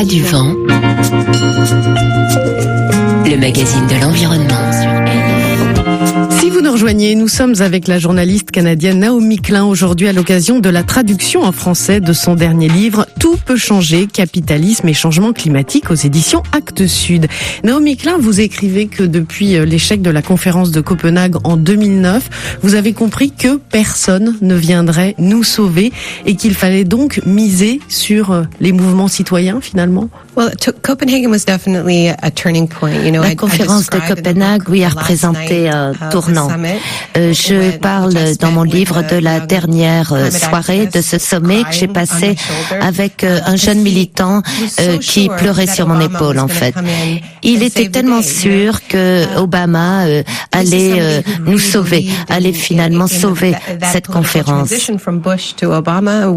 A du vent, le magazine de l'environnement. Si vous nous rejoignez, nous sommes avec la journaliste canadienne Naomi Klein aujourd'hui à l'occasion de la traduction en français de son dernier livre « Tout peut changer, capitalisme et changement climatique » aux éditions Actes Sud. Naomi Klein, vous écrivez que depuis l'échec de la conférence de Copenhague en 2009, vous avez compris que personne ne viendrait nous sauver et qu'il fallait donc miser sur les mouvements citoyens finalement. La conférence de Copenhague, oui, a représenté un tournant. Je parle dans mon livre de la dernière soirée de ce sommet que j'ai passé avec un jeune militant qui pleurait sur mon épaule, en fait. Il était tellement sûr que Obama allait nous sauver, allait finalement sauver cette conférence.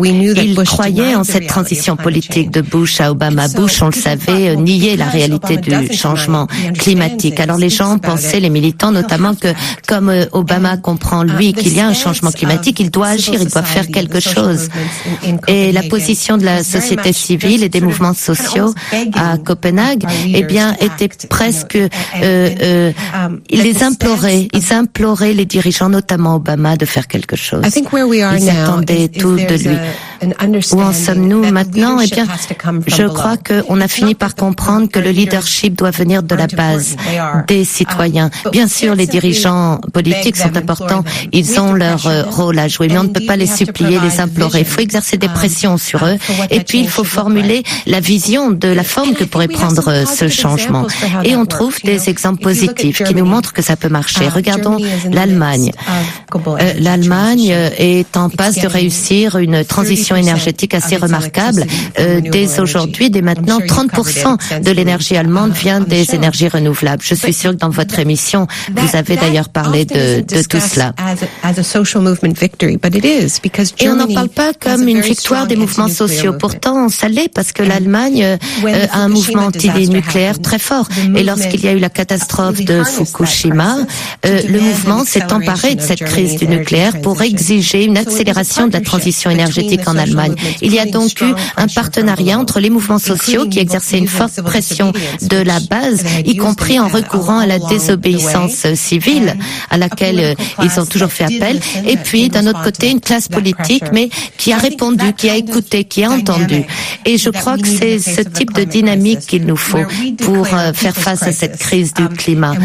Il croyait en cette transition politique de Bush à Obama. Bush, on le savait, niait la réalité du changement climatique. Alors les gens pensaient, les militants notamment, que comme Obama comprend, lui, qu'il y a un changement climatique, il doit agir, il doit faire quelque chose. Et la position de la société civile et des mouvements sociaux à Copenhague, eh bien, était presque... ils imploraient les dirigeants, notamment Obama, de faire quelque chose. Ils attendaient tout de lui. Où en sommes-nous maintenant? Eh bien, je crois qu'on a fini par comprendre que le leadership doit venir de la base, des citoyens. Bien sûr, les dirigeants politiques sont importants, ils ont leur rôle à jouer, mais on ne peut pas les supplier, les implorer. Il faut exercer des pressions sur eux, et puis il faut formuler la vision de la forme que pourrait prendre ce changement. Et on trouve des exemples positifs qui nous montrent que ça peut marcher. Regardons l'Allemagne. L'Allemagne est en passe de réussir une transition énergétique assez remarquable. Dès aujourd'hui, dès maintenant, 30% de l'énergie allemande vient des énergies renouvelables. Je suis sûre que dans votre émission, vous avez d'ailleurs parlé de tout cela. Et on n'en parle pas comme une victoire des mouvements sociaux. Pourtant, ça l'est parce que l'Allemagne a un mouvement anti-nucléaire très fort. Et lorsqu'il y a eu la catastrophe de Fukushima, le mouvement s'est emparé de cette crise du nucléaire pour exiger une accélération de la transition énergétique en Allemagne. Il y a donc eu un partenariat entre les mouvements sociaux qui exerçaient une forte pression de la base, y compris en recourant à la désobéissance civile à laquelle ils ont toujours fait appel, et puis d'un autre côté une classe politique mais qui a répondu, qui a écouté, qui a entendu. Et je crois que c'est ce type de dynamique qu'il nous faut pour faire face à cette crise du climat.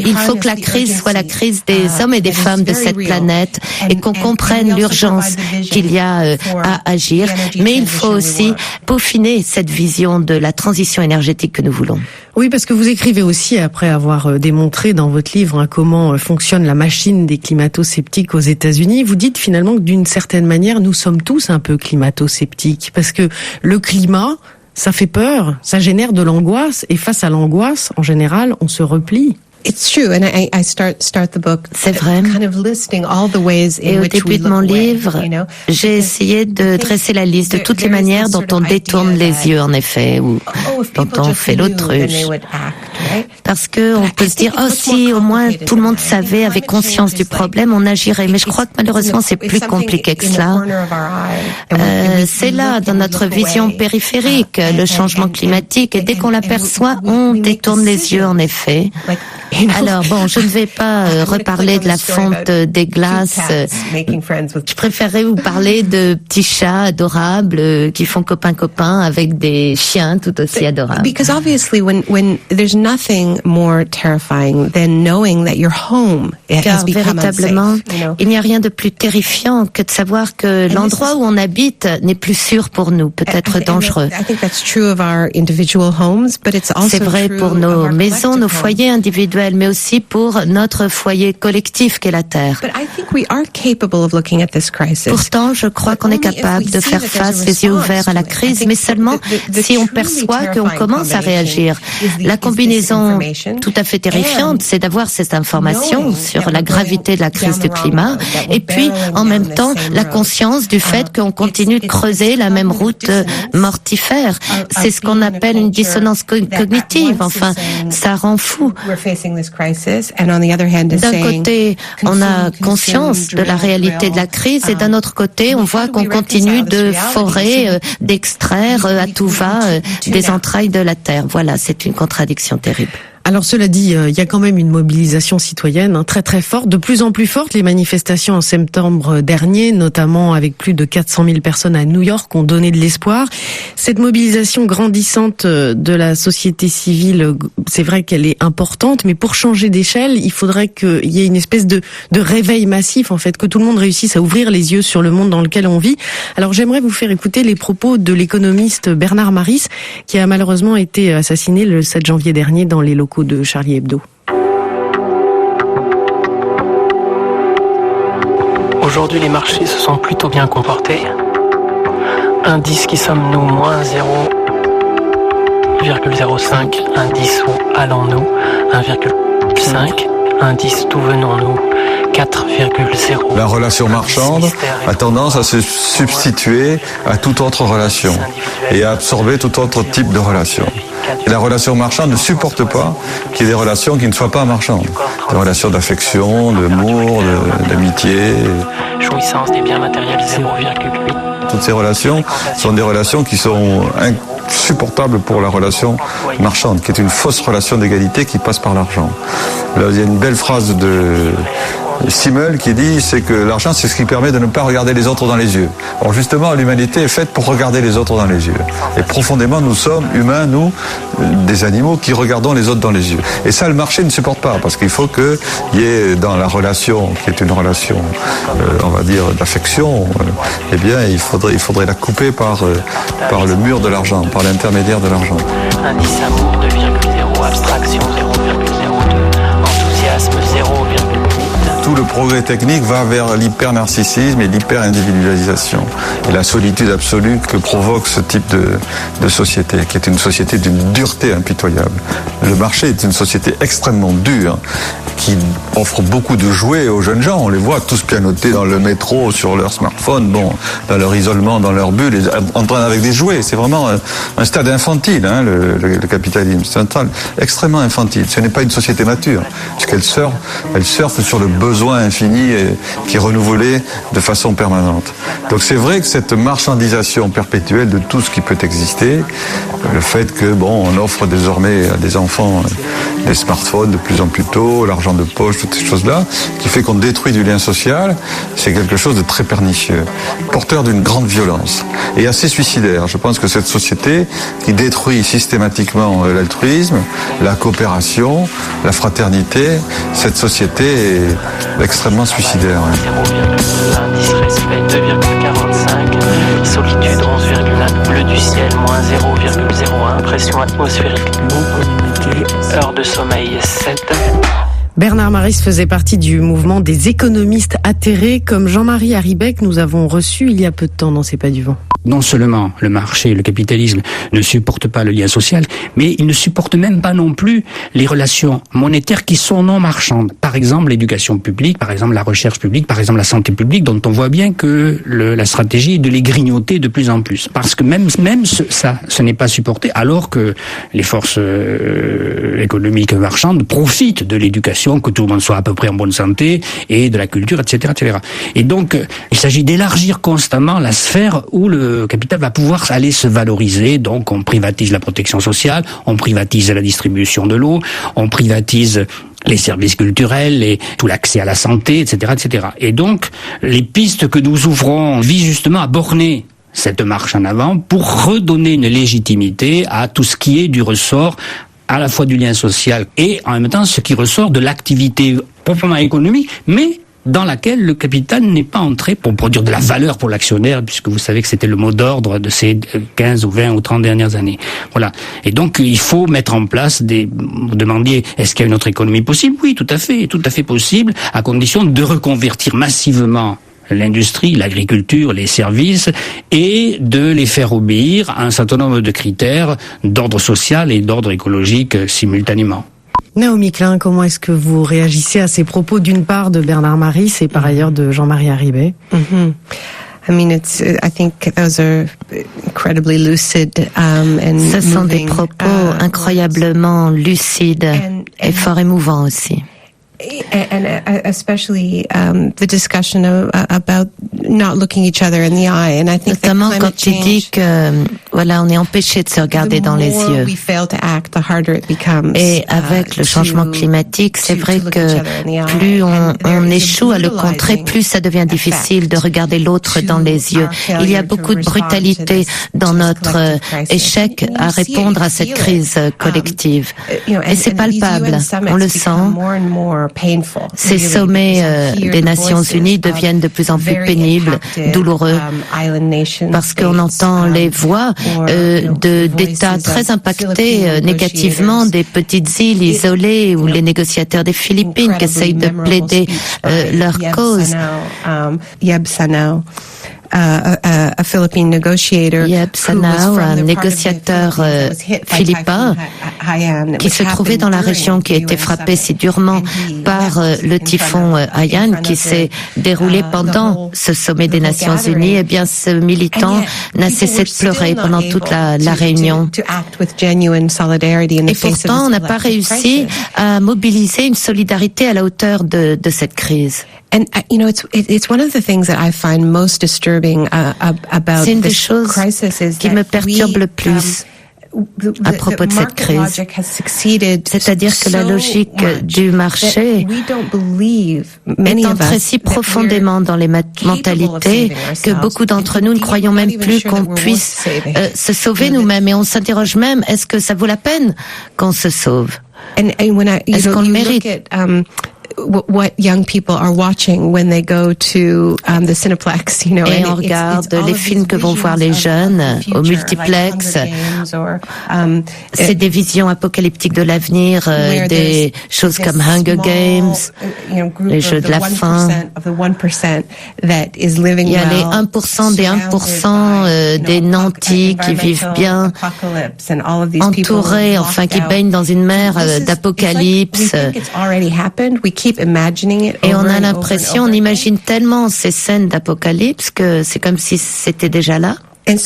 Il faut que la crise soit la crise des hommes et des femmes de cette planète et qu'on comprenne l'urgence qu'il y a à agir, mais il faut aussi peaufiner cette vision de la transition énergétique que nous voulons. Oui, parce que vous écrivez aussi, après avoir démontré dans votre livre comment fonctionne la machine des climato-sceptiques aux États-Unis, vous dites finalement que d'une certaine manière, nous sommes tous un peu climato-sceptiques, parce que le climat, ça fait peur, ça génère de l'angoisse, et face à l'angoisse, en général, on se replie. C'est vrai. Et au début de mon livre, j'ai essayé de dresser la liste de toutes les manières dont on détourne les yeux, en effet, ou dont on fait l'autruche. Parce que on peut se dire, oh, si au moins tout le monde savait, avait conscience du problème, on agirait. Mais je crois que malheureusement, c'est plus compliqué que cela. C'est là, dans notre vision périphérique, le changement climatique, et dès qu'on l'aperçoit, on détourne les yeux, en effet. Alors bon, je ne vais pas reparler de la fonte des glaces. Je préférerais vous parler de petits chats adorables qui font copain-copain avec des chiens tout aussi adorables. Because obviously when there's nothing more terrifying than knowing that your home has become véritablement, unsafe. il n'y a rien de plus terrifiant que de savoir que l'endroit où on habite n'est plus sûr pour nous, peut être dangereux. C'est vrai pour nos maisons, nos foyers individuels, mais aussi pour notre foyer collectif qu'est la Terre. Pourtant, je crois qu'on est capable de faire face les yeux ouverts à la crise, mais seulement si on perçoit qu'on commence à réagir. La combinaison raison tout à fait terrifiante, c'est d'avoir cette information sur la gravité de la crise du climat et puis en même temps la conscience du fait qu'on continue de creuser la même route mortifère. C'est ce qu'on appelle une dissonance cognitive. Enfin, ça rend fou. D'un côté, on a conscience de la réalité de la crise et d'un autre côté, on voit qu'on continue de forer, d'extraire à tout va des entrailles de la terre. Voilà, c'est une contradiction terrible. Alors cela dit, il y a quand même une mobilisation citoyenne très très forte, de plus en plus forte. Les manifestations en septembre dernier, notamment avec plus de 400 000 personnes à New York, ont donné de l'espoir. Cette mobilisation grandissante de la société civile, c'est vrai qu'elle est importante, mais pour changer d'échelle, il faudrait qu'il y ait une espèce de réveil massif, en fait, que tout le monde réussisse à ouvrir les yeux sur le monde dans lequel on vit. Alors j'aimerais vous faire écouter les propos de l'économiste Bernard Maris, qui a malheureusement été assassiné le 7 janvier dernier dans les locaux de Charlie Hebdo. Aujourd'hui, les marchés se sont plutôt bien comportés. Indice qui sommes-nous moins 0,05, indice où allons-nous 1,5, indice d'où venons-nous 4,0. La relation marchande a tendance à se substituer à toute autre relation et à absorber tout autre type de relation. Et la relation marchande ne supporte pas qu'il y ait des relations qui ne soient pas marchandes. Des relations d'affection, d'amour, d'amitié. Jouissance des biens matériels 0,8. Toutes ces relations sont des relations qui sont insupportables pour la relation marchande, qui est une fausse relation d'égalité qui passe par l'argent. Là, il y a une belle phrase de Simmel qui dit, c'est que l'argent, c'est ce qui permet de ne pas regarder les autres dans les yeux. Or justement, l'humanité est faite pour regarder les autres dans les yeux. Et profondément, nous sommes humains, nous, des animaux qui regardons les autres dans les yeux. Et ça, le marché ne supporte pas, parce qu'il faut qu'il y ait dans la relation, qui est une relation, on va dire, d'affection, eh bien, il faudrait la couper par le mur de l'argent, par l'intermédiaire de l'argent. Indice amour 2,0, abstraction 0,02, enthousiasme 0,8. Tout le progrès technique va vers l'hyper-narcissisme et l'hyper-individualisation et la solitude absolue que provoque ce type de société, qui est une société d'une dureté impitoyable. Le marché est une société extrêmement dure, qui offre beaucoup de jouets aux jeunes gens. On les voit tous pianoter dans le métro, sur leur smartphone, dans leur isolement, dans leur bulle, en train avec des jouets. C'est vraiment un stade infantile, le capitalisme. C'est un stade extrêmement infantile. Ce n'est pas une société mature, puisqu'elle surfe sur le besoin infini qui est renouvelé de façon permanente. Donc c'est vrai que cette marchandisation perpétuelle de tout ce qui peut exister, le fait que on offre désormais à des enfants des smartphones de plus en plus tôt, l'argent de poche, toutes ces choses-là, qui fait qu'on détruit du lien social, c'est quelque chose de très pernicieux, porteur d'une grande violence et assez suicidaire. Je pense que cette société qui détruit systématiquement l'altruisme, la coopération, la fraternité, cette société est extrêmement suicidaire. 0,2, indice respect 2,45, solitude 11,1, bleu du ciel moins 0,01, pression atmosphérique non communiquée, heure de sommeil 7. Bernard Maris faisait partie du mouvement des économistes atterrés, comme Jean-Marie Haribek, nous avons reçu il y a peu de temps dans C'est pas du vent. Non seulement le marché, le capitalisme ne supporte pas le lien social, mais il ne supporte même pas non plus les relations monétaires qui sont non marchandes. Par exemple, l'éducation publique, par exemple la recherche publique, par exemple la santé publique, dont on voit bien que la stratégie est de les grignoter de plus en plus. Parce que même ce n'est pas supporté, alors que les forces économiques marchandes profitent de l'éducation, que tout le monde soit à peu près en bonne santé, et de la culture, etc., etc. Et donc, il s'agit d'élargir constamment la sphère où le capital va pouvoir aller se valoriser. Donc on privatise la protection sociale, on privatise la distribution de l'eau, on privatise les services culturels, tout l'accès à la santé, etc., etc. Et donc les pistes que nous ouvrons visent justement à borner cette marche en avant pour redonner une légitimité à tout ce qui est du ressort à la fois du lien social et en même temps ce qui ressort de l'activité proprement économique, mais dans laquelle le capital n'est pas entré pour produire de la valeur pour l'actionnaire, puisque vous savez que c'était le mot d'ordre de ces 15 ou 20 ou 30 dernières années. Voilà. Et donc, il faut mettre en place vous demandiez, est-ce qu'il y a une autre économie possible? Oui, tout à fait possible, à condition de reconvertir massivement l'industrie, l'agriculture, les services, et de les faire obéir à un certain nombre de critères d'ordre social et d'ordre écologique simultanément. Naomi Klein, comment est-ce que vous réagissez à ces propos d'une part de Bernard Maris et par ailleurs de Jean-Marie Haribey? I mean, I think those are incredibly lucid, and Ce sont des moving, propos incroyablement lucides et fort émouvants aussi. And especially the discussion about not looking each other in the eye. And I think notamment quand tu dis que voilà, on est empêché de se regarder dans les yeux. Et avec le changement climatique, c'est vrai que plus on échoue à le contrer, plus ça devient difficile de regarder l'autre dans les yeux. Il y a beaucoup de brutalité dans notre échec à répondre à cette crise collective. Et c'est palpable, on le sent. Ces sommets des Nations Unies deviennent de plus en plus pénibles, douloureux, parce qu'on entend les voix d'États très impactés négativement, des petites îles isolées ou les négociateurs des Philippines qui essayent de plaider leur cause. A Philippine negotiator, Yeb Sanao, un négociateur philippin qui se trouvait dans la région qui a été frappée si durement par le typhon Haiyan qui s'est déroulé pendant ce sommet des Nations Unies. Eh bien, ce militant n'a cessé de pleurer pendant toute la réunion. Et pourtant, on n'a pas réussi à mobiliser une solidarité à la hauteur de cette crise. And you know, it's one of the things that I find most disturbing about C'est une des this choses crisis is qui that me perturbe le plus à propos de cette crise. C'est-à-dire que la logique du marché est entrée si profondément dans les mentalités que beaucoup d'entre nous ne croyons même plus qu'on puisse se sauver nous-mêmes, et on s'interroge même, est-ce que ça vaut la peine qu'on se sauve? Est-ce qu'on le mérite? What young people are watching when they go to the Cineplex, you know, et on regarde les films que vont voir les jeunes au multiplex. C'est des visions apocalyptiques de l'avenir, des choses comme Hunger Games, les jeux de la faim. Il y a les 1% des 1% des nantis qui vivent bien, entourés, enfin qui baignent dans une mer d'apocalypse. Et on a l'impression, on imagine tellement ces scènes d'apocalypse que c'est comme si c'était déjà là. Alors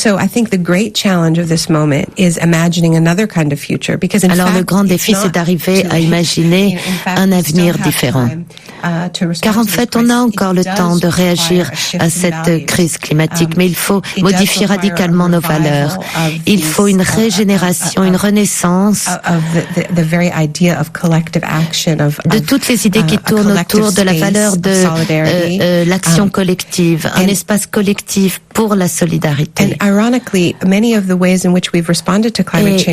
le grand défi, c'est d'arriver à imaginer un avenir différent. Car en fait, on a encore le temps de réagir à cette crise climatique, mais il faut modifier radicalement nos valeurs. Il faut une régénération, une renaissance de toutes les idées qui tournent autour de la valeur de l'action collective, un espace collectif pour la solidarité. Et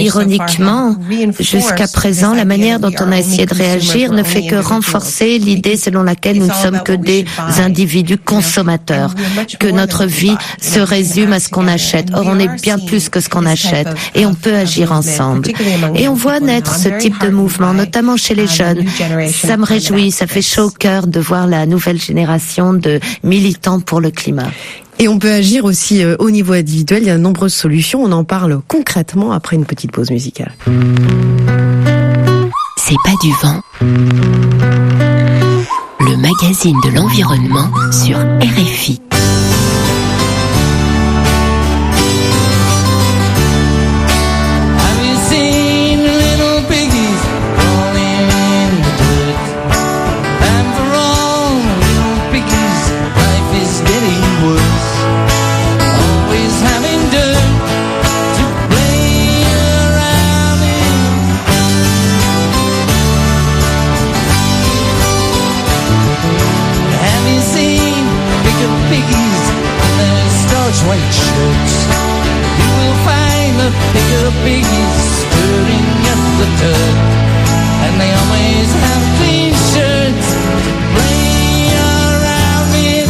ironiquement, jusqu'à présent, la manière dont on a essayé de réagir ne fait que renforcer l'idée selon laquelle nous ne sommes que des individus consommateurs, que notre vie se résume à ce qu'on achète. Or, on est bien plus que ce qu'on achète et on peut agir ensemble. Et on voit naître ce type de mouvement, notamment chez les jeunes. Ça me réjouit, ça fait chaud au cœur de voir la nouvelle génération de militants pour le climat. Et on peut agir aussi au niveau individuel. Il y a de nombreuses solutions. On en parle concrètement après une petite pause musicale. C'est pas du vent. Le magazine de l'environnement sur RFI. White shirts, you will find the bigger piggies stirring up the dirt, and they always have clean shirts to play around in.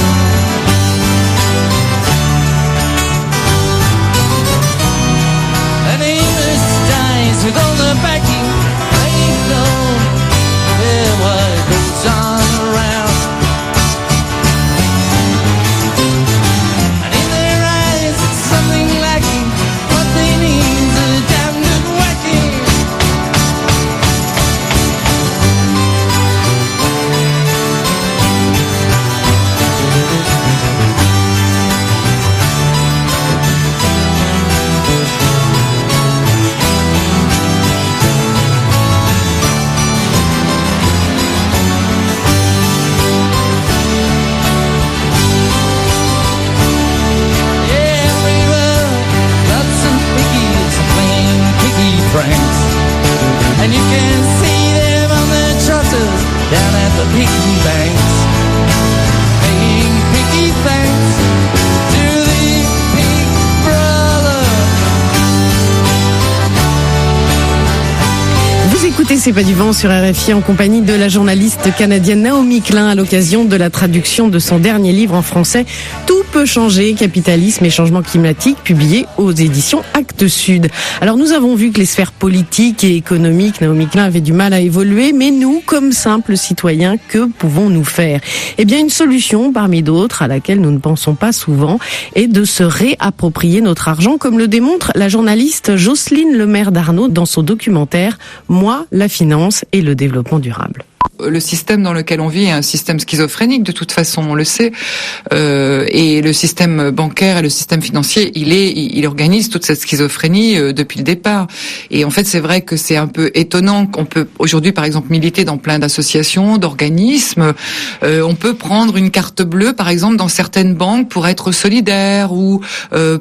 And Amos dies with all the backing, they know what goes on around. L'été, c'est pas du vent sur RFI en compagnie de la journaliste canadienne Naomi Klein à l'occasion de la traduction de son dernier livre en français Tout peut changer, capitalisme et changement climatique, publié aux éditions Actes Sud. Alors nous avons vu que les sphères politiques et économiques, Naomi Klein, avaient du mal à évoluer, mais nous, comme simples citoyens, que pouvons-nous faire ? Eh bien, une solution parmi d'autres à laquelle nous ne pensons pas souvent est de se réapproprier notre argent, comme le démontre la journaliste Jocelyne Lemaire d'Arnaud dans son documentaire « Moi, la finance et le développement durable ». Le système dans lequel on vit est un système schizophrénique, de toute façon, on le sait. Et le système bancaire et le système financier, il organise toute cette schizophrénie depuis le départ. Et en fait, c'est vrai que c'est un peu étonnant qu'on peut aujourd'hui, par exemple, militer dans plein d'associations, d'organismes. On peut prendre une carte bleue, par exemple, dans certaines banques pour être solidaire ou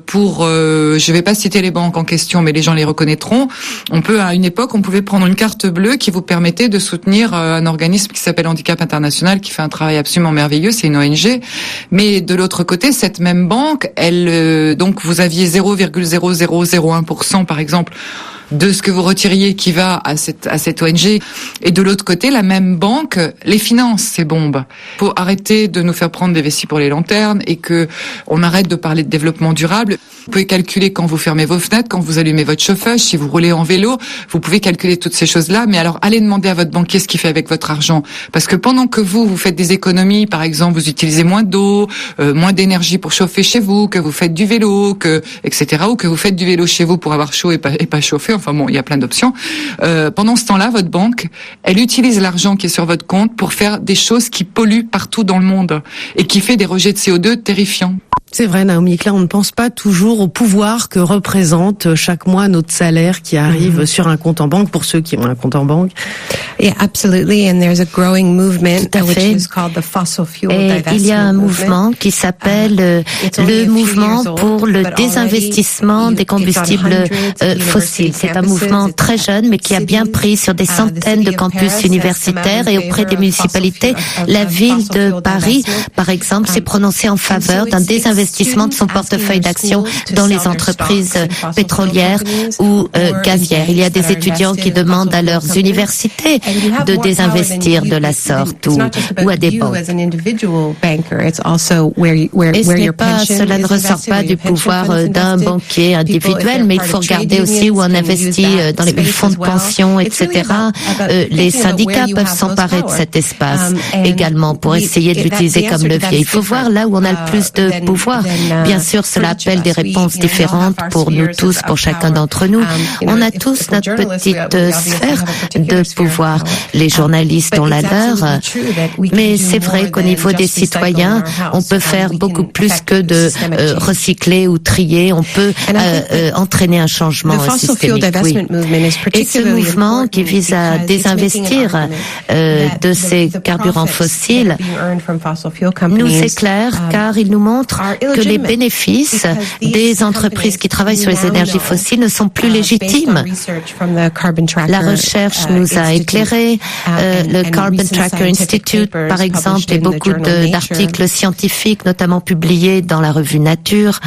pour, je vais pas citer les banques en question, mais les gens les reconnaîtront. À une époque, on pouvait prendre une carte bleue qui vous permettait de soutenir un organisme qui s'appelle Handicap International, qui fait un travail absolument merveilleux, c'est une ONG. Mais de l'autre côté, cette même banque, donc vous aviez 0,0001% par exemple de ce que vous retiriez qui va à cette ONG. Et de l'autre côté, la même banque les finance, ces bombes. Faut arrêter de nous faire prendre des vessies pour les lanternes et que on arrête de parler de développement durable. Vous pouvez calculer quand vous fermez vos fenêtres, quand vous allumez votre chauffage, si vous roulez en vélo, vous pouvez calculer toutes ces choses-là. Mais alors, allez demander à votre banquier ce qu'il fait avec votre argent. Parce que pendant que vous faites des économies, par exemple, vous utilisez moins d'eau, moins d'énergie pour chauffer chez vous, que vous faites du vélo, etc., ou que vous faites du vélo chez vous pour avoir chaud et pas chauffer. Enfin bon, il y a plein d'options. Pendant ce temps-là, votre banque, elle utilise l'argent qui est sur votre compte pour faire des choses qui polluent partout dans le monde et qui fait des rejets de CO2 terrifiants. C'est vrai, Naomi Klein, on ne pense pas toujours au pouvoir que représente chaque mois notre salaire qui arrive sur un compte en banque, pour ceux qui ont un compte en banque. Yeah, absolutely. And there's a growing movement which is called the fossil fuel divestment. Il y a un mouvement qui s'appelle le mouvement pour le désinvestissement des combustibles fossiles. C'est un mouvement très jeune, mais qui a bien pris sur des centaines de campus universitaires et auprès des municipalités. La ville de Paris, par exemple, s'est prononcée en faveur d'un désinvestissement de son portefeuille d'actions dans les entreprises pétrolières ou gazières. Il y a des étudiants qui demandent à leurs universités de désinvestir de la sorte ou à des banques. Et cela ne ressort pas du pouvoir d'un banquier individuel, mais il faut regarder aussi où on investit dans les fonds de pension, etc. Les syndicats peuvent s'emparer de cet espace également pour essayer de l'utiliser comme levier. Il faut voir là où on a le plus de pouvoir. Bien sûr, cela appelle des réponses différentes pour nous tous, pour chacun d'entre nous. On a tous notre petite sphère de pouvoir. Les journalistes ont la leur, mais c'est vrai qu'au niveau des citoyens, on peut faire beaucoup plus que de recycler ou trier. On peut entraîner un changement systémique. Oui. Et ce mouvement qui vise à désinvestir de ces carburants fossiles nous éclaire car il nous montre que les bénéfices des entreprises qui travaillent sur les énergies fossiles ne sont plus légitimes. La recherche nous a éclairé, le Carbon Tracker Institute, par exemple, et beaucoup d'articles scientifiques, notamment publiés dans la revue Nature,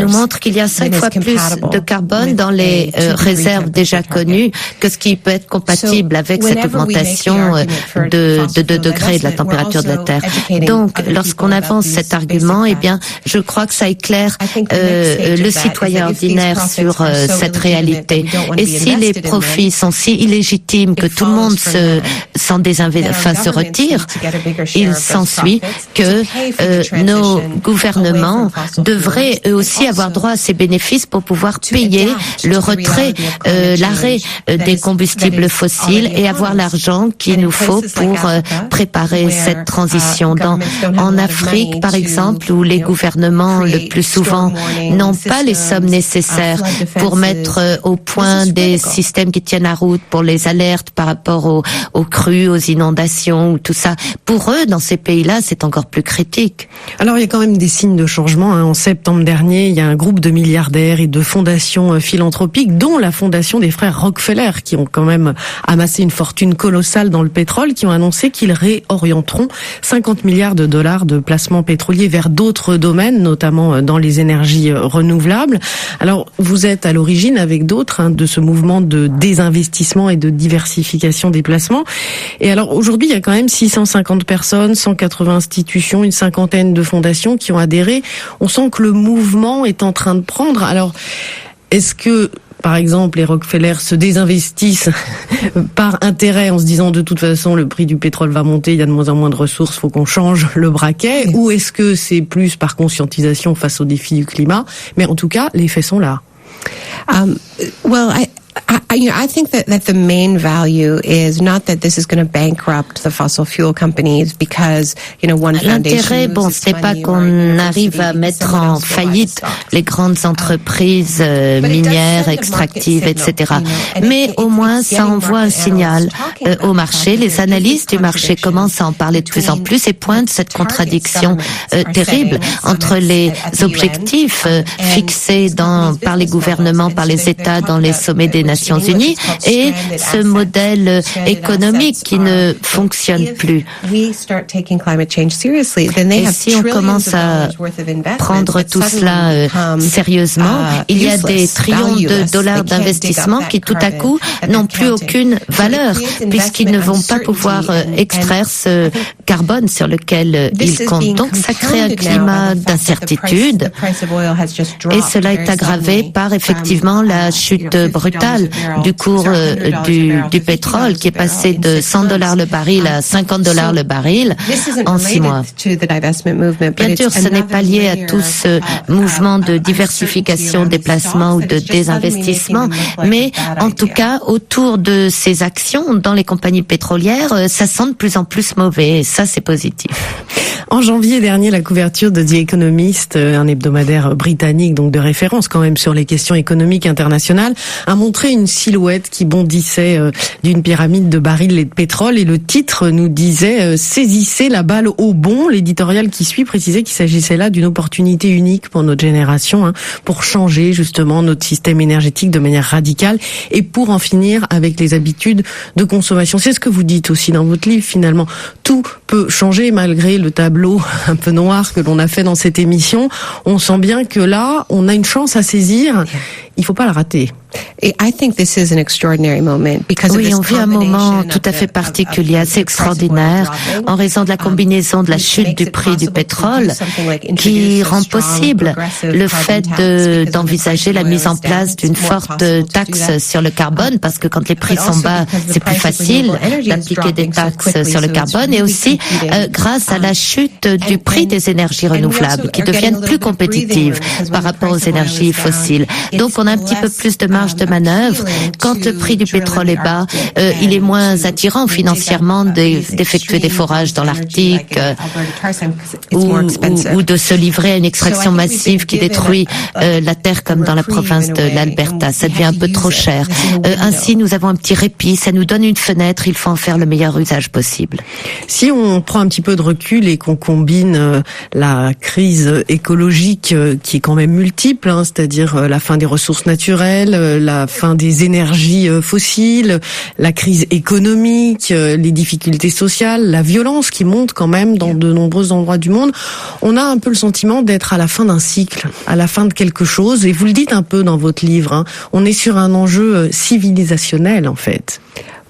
nous montrent qu'il y a 5 fois plus de carbone dans les réserves déjà connues que ce qui peut être compatible avec cette augmentation de 2 degrés de la température de la Terre. Donc, lorsqu'on avance cet argument, eh bien, je crois que ça éclaire le citoyen ordinaire sur cette réalité. Et si les profits sont si illégitimes que tout le monde se retire, il s'ensuit que nos gouvernements devraient eux aussi avoir droit à ces bénéfices pour pouvoir payer le retrait, l'arrêt des combustibles fossiles et avoir l'argent qu'il nous faut pour préparer cette transition. En Afrique, par exemple, où les gouvernements, le plus souvent, n'ont pas les sommes nécessaires pour mettre au point des systèmes qui tiennent la route pour les alertes par rapport aux crues, aux inondations, ou tout ça. Pour eux, dans ces pays-là, c'est encore plus critique. Alors, il y a quand même des signes de changement. En septembre dernier, il y a un groupe de milliardaires et de fondations philanthropiques, dont la fondation des frères Rockefeller, qui ont quand même amassé une fortune colossale dans le pétrole, qui ont annoncé qu'ils réorienteront 50 milliards de dollars de placements pétroliers vers d'autres domaines, notamment dans les énergies renouvelables. Alors, vous êtes à l'origine avec d'autres de ce mouvement de désinvestissement et de diversification des placements. Et alors, aujourd'hui, il y a quand même 650 personnes, 180 institutions, une cinquantaine de fondations qui ont adhéré. On sent que le mouvement est en train de prendre. Alors, est-ce que, par exemple, les Rockefeller se désinvestissent par intérêt en se disant de toute façon le prix du pétrole va monter, il y a de moins en moins de ressources, faut qu'on change le braquet, ou est-ce que c'est plus par conscientisation face aux défis du climat? Mais en tout cas, les faits sont là. I think that the main value is not that this is going to bankrupt the fossil fuel companies because, one foundation. L'intérêt, c'est pas qu'on arrive à mettre en faillite les grandes entreprises minières, extractives, etc. Mais au moins, ça envoie un signal au marché. Les analystes du marché commencent à en parler de plus en plus et pointent cette contradiction terrible entre les objectifs fixés par les gouvernements, par les États dans les sommets des Nations Unies et ce modèle économique qui ne fonctionne plus. Et si on commence à prendre tout cela sérieusement, il y a des trillions de dollars d'investissement qui tout à coup n'ont plus aucune valeur puisqu'ils ne vont pas pouvoir extraire ce carbone sur lequel ils comptent. Donc ça crée un climat d'incertitude et cela est aggravé par effectivement la chute brutale du cours du pétrole qui est passé de $100 le baril à $50 le baril en 6 mois. Bien sûr, ce n'est pas lié à tout ce mouvement de diversification des placements ou de désinvestissement, mais en tout cas, autour de ces actions dans les compagnies pétrolières, ça sent de plus en plus mauvais et ça, c'est positif. En janvier dernier, la couverture de The Economist, un hebdomadaire britannique, donc de référence quand même sur les questions économiques internationales, a montré une silhouette qui bondissait d'une pyramide de barils de pétrole et le titre nous disait « Saisissez la balle au bond ». L'éditorial qui suit précisait qu'il s'agissait là d'une opportunité unique pour notre génération, pour changer justement notre système énergétique de manière radicale et pour en finir avec les habitudes de consommation. C'est ce que vous dites aussi dans votre livre finalement. Tout peut changer malgré le tableau un peu noir que l'on a fait dans cette émission. On sent bien que là, on a une chance à saisir. Il ne faut pas la rater. Oui, on vit un moment tout à fait particulier, assez extraordinaire, en raison de la combinaison de la chute du prix du pétrole qui rend possible le fait d'envisager la mise en place d'une forte taxe sur le carbone, parce que quand les prix sont bas, c'est plus facile d'appliquer des taxes sur le carbone, et aussi grâce à la chute du prix des énergies renouvelables qui deviennent plus compétitives par rapport aux énergies fossiles. Donc on a un petit peu plus de marge de manœuvre. Quand le prix du pétrole est bas, il est moins attirant financièrement d'effectuer des forages dans l'Arctique ou de se livrer à une extraction massive qui détruit la terre comme dans la province de l'Alberta. Ça devient un peu trop cher. Ainsi, nous avons un petit répit, ça nous donne une fenêtre, il faut en faire le meilleur usage possible. Si on prend un petit peu de recul et qu'on combine la crise écologique qui est quand même multiple, c'est-à-dire la fin des ressources naturelles, la fin des énergies fossiles, la crise économique, les difficultés sociales, la violence qui monte quand même dans de nombreux endroits du monde, on a un peu le sentiment d'être à la fin d'un cycle, à la fin de quelque chose, et vous le dites un peu dans votre livre, on est sur un enjeu civilisationnel en fait.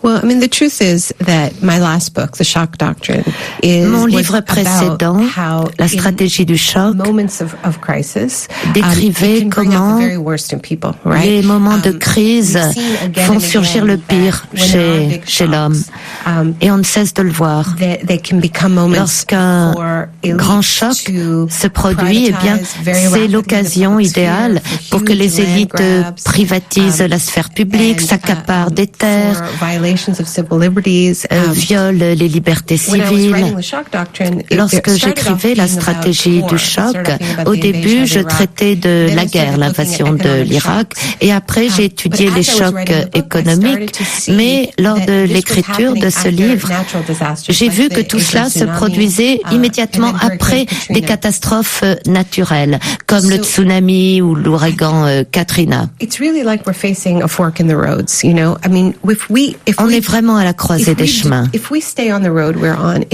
Well, I mean, the truth is that my last book, The Shock Doctrine, Mon livre précédent, La stratégie du choc, décrivait comment les moments de crise font surgir le pire chez l'homme. Et on ne cesse de le voir. Lorsqu'un grand choc se produit, eh bien, c'est l'occasion idéale pour que les élites privatisent la sphère publique, s'accaparent des terres, violent les libertés civiles. Lorsque j'écrivais la stratégie du choc, au début, je traitais de la guerre, l'invasion de l'Irak, et après, j'ai étudié les chocs économiques. Mais lors de l'écriture de ce livre, j'ai vu que tout cela se produisait immédiatement après des catastrophes naturelles, comme le tsunami ou l'ouragan Katrina. On est vraiment à la croisée des chemins.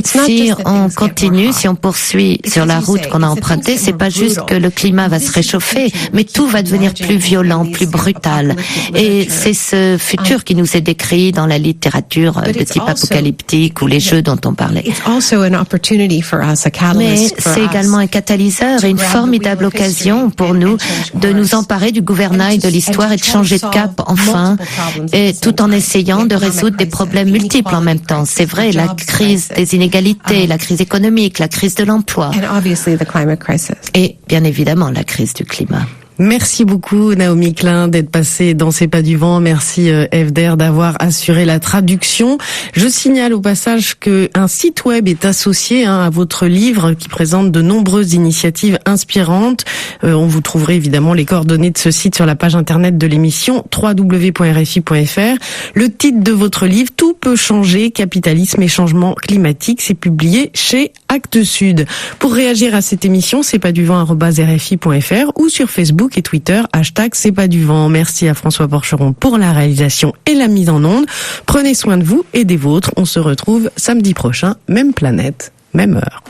Si on continue, si on poursuit sur la route qu'on a empruntée, c'est pas juste que le climat va se réchauffer, mais tout va devenir plus violent, plus brutal. Et c'est ce futur qui nous est décrit dans la littérature de type apocalyptique ou les jeux dont on parlait. Mais c'est également un catalyseur et une formidable occasion pour nous de nous emparer du gouvernail de l'histoire et de changer de cap enfin, et tout en essayant de résoudre des problèmes multiples en même temps. C'est vrai, la crise des inégalités, la crise économique, la crise de l'emploi et bien évidemment la crise du climat. Merci beaucoup Naomi Klein d'être passée dans C'est pas du vent. Merci FDR d'avoir assuré la traduction. Je signale au passage que un site web est associé à votre livre qui présente de nombreuses initiatives inspirantes. On vous trouverez évidemment les coordonnées de ce site sur la page internet de l'émission www.rfi.fr. Le titre de votre livre, Tout peut changer, capitalisme et changement climatique, c'est publié chez Actes Sud. Pour réagir à cette émission, c'est pas du vent@rfi.fr ou sur Facebook et Twitter, #c'est pas du vent. Merci à François Porcheron pour la réalisation et la mise en onde. Prenez soin de vous et des vôtres. On se retrouve samedi prochain, même planète, même heure.